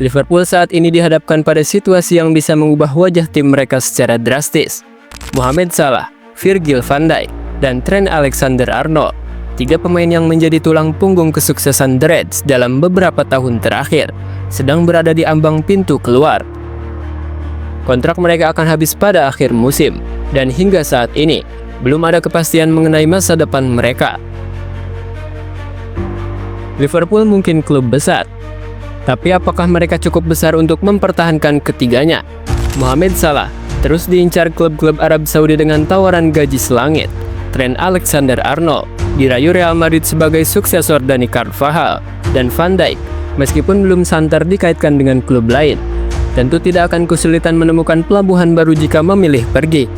Liverpool saat ini dihadapkan pada situasi yang bisa mengubah wajah tim mereka secara drastis. Mohamed Salah, Virgil van Dijk, dan Trent Alexander-Arnold, 3 pemain yang menjadi tulang punggung kesuksesan The Reds dalam beberapa tahun terakhir, sedang berada di ambang pintu keluar. Kontrak mereka akan habis pada akhir musim, dan hingga saat ini, belum ada kepastian mengenai masa depan mereka. Liverpool mungkin klub besar, tapi apakah mereka cukup besar untuk mempertahankan ketiganya? Mohamed Salah terus diincar klub-klub Arab Saudi dengan tawaran gaji selangit. Trent Alexander-Arnold dirayu Real Madrid sebagai suksesor Dani Carvajal, dan Van Dijk meskipun belum santer dikaitkan dengan klub lain, tentu tidak akan kesulitan menemukan pelabuhan baru jika memilih pergi.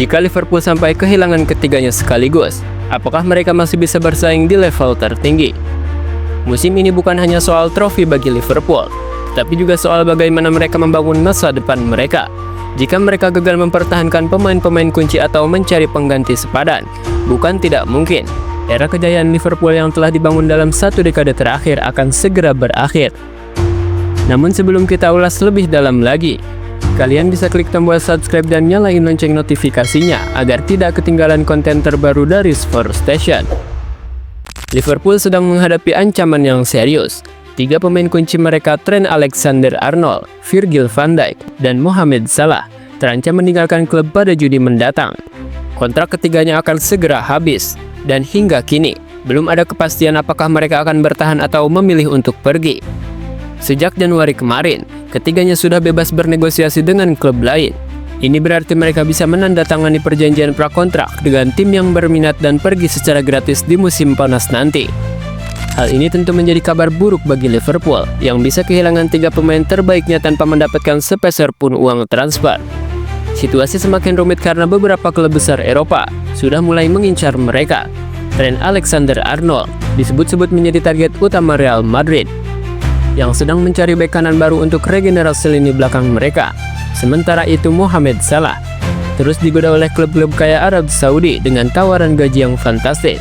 Jika Liverpool sampai kehilangan ketiganya sekaligus, apakah mereka masih bisa bersaing di level tertinggi? Musim ini bukan hanya soal trofi bagi Liverpool, tapi juga soal bagaimana mereka membangun masa depan mereka. Jika mereka gagal mempertahankan pemain-pemain kunci atau mencari pengganti sepadan, bukan tidak mungkin era kejayaan Liverpool yang telah dibangun dalam 1 dekade terakhir akan segera berakhir. Namun sebelum kita ulas lebih dalam lagi, kalian bisa klik tombol subscribe dan nyalain lonceng notifikasinya agar tidak ketinggalan konten terbaru dari Spurs Station. Liverpool sedang menghadapi ancaman yang serius. 3 pemain kunci mereka, Trent Alexander-Arnold, Virgil van Dijk, dan Mohamed Salah, terancam meninggalkan klub pada Juni mendatang. Kontrak ketiganya akan segera habis, dan hingga kini, belum ada kepastian apakah mereka akan bertahan atau memilih untuk pergi. Sejak Januari kemarin, ketiganya sudah bebas bernegosiasi dengan klub lain. Ini berarti mereka bisa menandatangani perjanjian prakontrak dengan tim yang berminat dan pergi secara gratis di musim panas nanti. Hal ini tentu menjadi kabar buruk bagi Liverpool yang bisa kehilangan 3 pemain terbaiknya tanpa mendapatkan sepeser pun uang transfer. Situasi semakin rumit karena beberapa klub besar Eropa sudah mulai mengincar mereka. Trent Alexander-Arnold disebut-sebut menjadi target utama Real Madrid, yang sedang mencari bek kanan baru untuk regenerasi lini belakang mereka. Sementara itu Mohamed Salah terus digoda oleh klub-klub kaya Arab Saudi dengan tawaran gaji yang fantastis.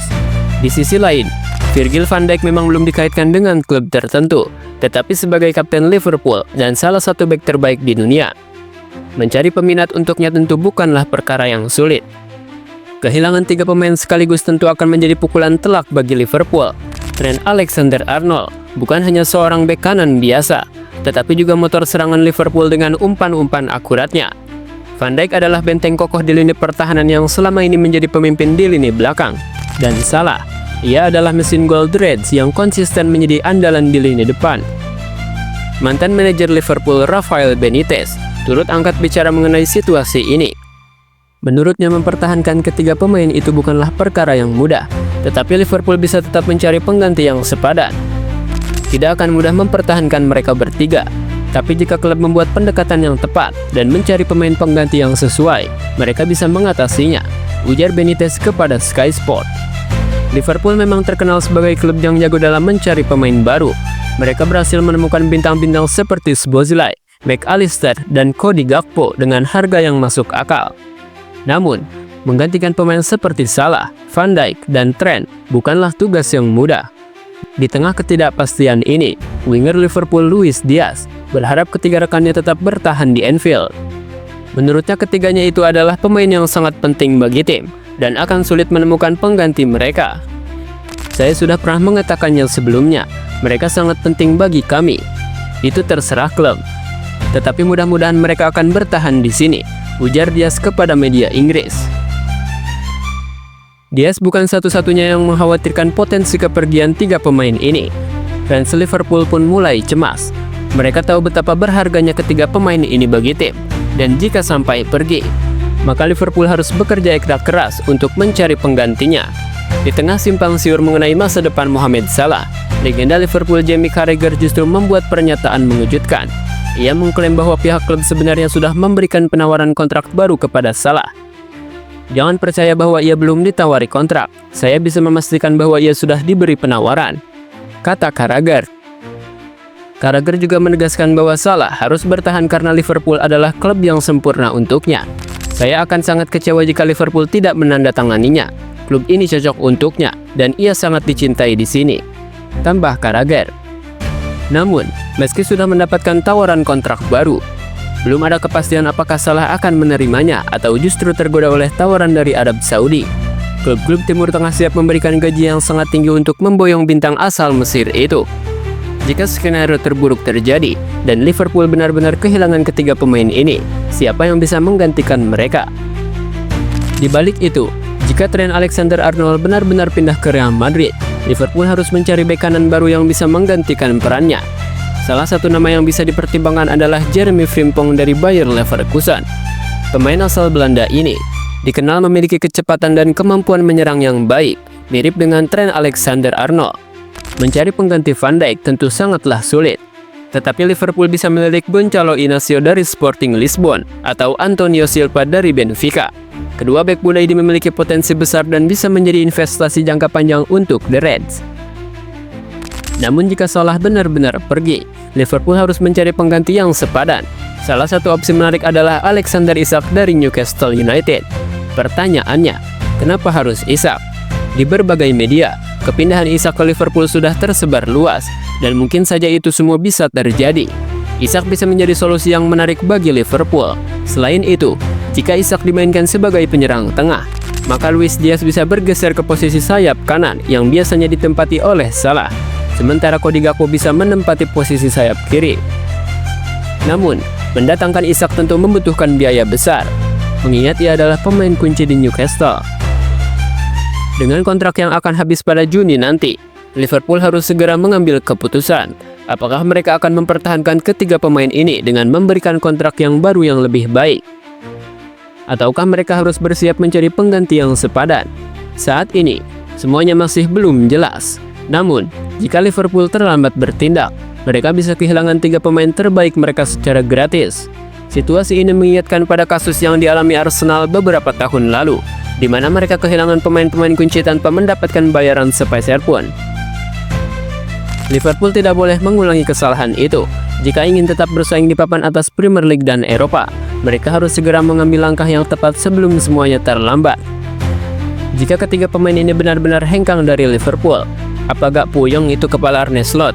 Di sisi lain, Virgil van Dijk memang belum dikaitkan dengan klub tertentu, tetapi sebagai kapten Liverpool dan salah satu bek terbaik di dunia, mencari peminat untuknya tentu bukanlah perkara yang sulit. Kehilangan 3 pemain sekaligus tentu akan menjadi pukulan telak bagi Liverpool. Trent Alexander-Arnold bukan hanya seorang bek kanan biasa, tetapi juga motor serangan Liverpool dengan umpan-umpan akuratnya. Van Dijk adalah benteng kokoh di lini pertahanan yang selama ini menjadi pemimpin di lini belakang. Dan Salah, ia adalah mesin gol The Reds yang konsisten menjadi andalan di lini depan. Mantan manajer Liverpool Rafael Benitez turut angkat bicara mengenai situasi ini. Menurutnya mempertahankan ketiga pemain itu bukanlah perkara yang mudah, tetapi Liverpool bisa tetap mencari pengganti yang sepadan. Tidak akan mudah mempertahankan mereka bertiga, tapi jika klub membuat pendekatan yang tepat dan mencari pemain pengganti yang sesuai, mereka bisa mengatasinya, ujar Benitez kepada Sky Sport. Liverpool memang terkenal sebagai klub yang jago dalam mencari pemain baru. Mereka berhasil menemukan bintang-bintang seperti Szoboszlai, McAllister, dan Cody Gakpo dengan harga yang masuk akal. Namun, menggantikan pemain seperti Salah, Van Dijk, dan Trent bukanlah tugas yang mudah. Di tengah ketidakpastian ini, winger Liverpool Luis Diaz berharap ketiga rekannya tetap bertahan di Anfield. Menurutnya ketiganya itu adalah pemain yang sangat penting bagi tim dan akan sulit menemukan pengganti mereka. Saya sudah pernah mengatakannya sebelumnya, mereka sangat penting bagi kami. Itu terserah klub. Tetapi mudah-mudahan mereka akan bertahan di sini, ujar Diaz kepada media Inggris. Diaz bukan satu-satunya yang mengkhawatirkan potensi kepergian 3 pemain ini. Fans Liverpool pun mulai cemas. Mereka tahu betapa berharganya ketiga pemain ini bagi tim, dan jika sampai pergi, maka Liverpool harus bekerja ekstra keras untuk mencari penggantinya. Di tengah simpang siur mengenai masa depan Mohamed Salah, legenda Liverpool Jamie Carragher justru membuat pernyataan mengejutkan. Ia mengklaim bahwa pihak klub sebenarnya sudah memberikan penawaran kontrak baru kepada Salah. Jangan percaya bahwa ia belum ditawari kontrak. Saya bisa memastikan bahwa ia sudah diberi penawaran, kata Carragher. Carragher juga menegaskan bahwa Salah harus bertahan karena Liverpool adalah klub yang sempurna untuknya. Saya akan sangat kecewa jika Liverpool tidak menandatanganinya. Klub ini cocok untuknya dan ia sangat dicintai di sini, tambah Carragher. Namun, meski sudah mendapatkan tawaran kontrak baru, belum ada kepastian apakah Salah akan menerimanya atau justru tergoda oleh tawaran dari Arab Saudi. Klub-klub Timur Tengah siap memberikan gaji yang sangat tinggi untuk memboyong bintang asal Mesir itu. Jika skenario terburuk terjadi dan Liverpool benar-benar kehilangan ketiga pemain ini, siapa yang bisa menggantikan mereka? Di balik itu, jika Trent Alexander-Arnold benar-benar pindah ke Real Madrid, Liverpool harus mencari bek kanan baru yang bisa menggantikan perannya. Salah satu nama yang bisa dipertimbangkan adalah Jeremy Frimpong dari Bayer Leverkusen. Pemain asal Belanda ini dikenal memiliki kecepatan dan kemampuan menyerang yang baik, mirip dengan Trent Alexander-Arnold. Mencari pengganti Van Dijk tentu sangatlah sulit. Tetapi Liverpool bisa melirik Gonçalo Inacio dari Sporting Lisbon atau Antonio Silva dari Benfica. Kedua bek muda ini memiliki potensi besar dan bisa menjadi investasi jangka panjang untuk The Reds. Namun jika Salah benar-benar pergi, Liverpool harus mencari pengganti yang sepadan. Salah satu opsi menarik adalah Alexander Isak dari Newcastle United. Pertanyaannya, kenapa harus Isak? Di berbagai media, kepindahan Isak ke Liverpool sudah tersebar luas, dan mungkin saja itu semua bisa terjadi. Isak bisa menjadi solusi yang menarik bagi Liverpool. Selain itu, jika Isak dimainkan sebagai penyerang tengah, maka Luis Diaz bisa bergeser ke posisi sayap kanan yang biasanya ditempati oleh Salah. Sementara Cody Gakpo bisa menempati posisi sayap kiri. Namun, mendatangkan Isak tentu membutuhkan biaya besar, mengingat ia adalah pemain kunci di Newcastle. Dengan kontrak yang akan habis pada Juni nanti, Liverpool harus segera mengambil keputusan. Apakah mereka akan mempertahankan ketiga pemain ini dengan memberikan kontrak yang baru yang lebih baik? Ataukah mereka harus bersiap mencari pengganti yang sepadan? Saat ini, semuanya masih belum jelas. Namun, jika Liverpool terlambat bertindak, mereka bisa kehilangan tiga pemain terbaik mereka secara gratis. Situasi ini mengingatkan pada kasus yang dialami Arsenal beberapa tahun lalu, di mana mereka kehilangan pemain-pemain kunci tanpa mendapatkan bayaran sepeser pun. Liverpool tidak boleh mengulangi kesalahan itu. Jika ingin tetap bersaing di papan atas Premier League dan Eropa, mereka harus segera mengambil langkah yang tepat sebelum semuanya terlambat. Jika ketiga pemain ini benar-benar hengkang dari Liverpool, apa gak puyeng itu kepala Arne Slot?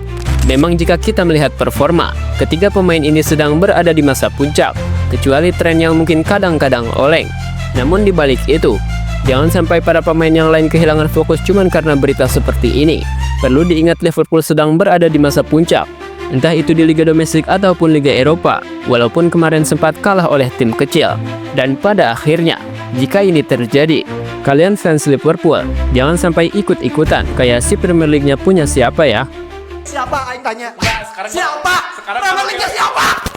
Memang jika kita melihat performa, ketiga pemain ini sedang berada di masa puncak, kecuali Trent yang mungkin kadang-kadang oleng. Namun di balik itu, jangan sampai para pemain yang lain kehilangan fokus cuman karena berita seperti ini. Perlu diingat Liverpool sedang berada di masa puncak, entah itu di Liga Domestik ataupun Liga Eropa, walaupun kemarin sempat kalah oleh tim kecil. Dan pada akhirnya, jika ini terjadi, kalian fans Liverpool, jangan sampai ikut-ikutan kayak si Premier League-nya punya siapa ya? Siapa aing tanya? Enggak, sekarang siapa? sekarang Premier League-nya siapa?